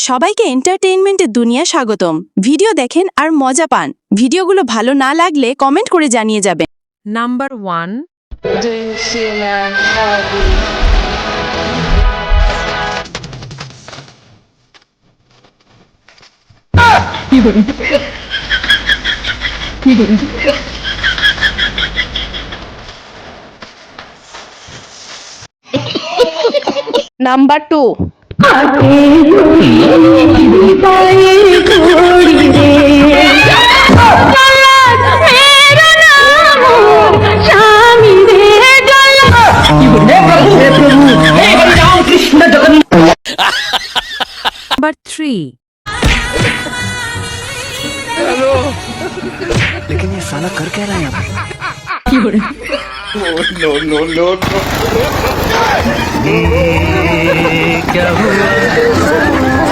সবাইকে এন্টারটেইনমেন্টের দুনিয়া স্বাগতম। ভিডিও দেখেন আর মজা পান। ভিডিওগুলো ভালো না লাগলে কমেন্ট করে জানিয়ে যাবেন। Number 1. Do you feel happy? Number 2. Number 3. लेकिन ये साला कर क्या रहा है यहाँ पे? क्या हुआ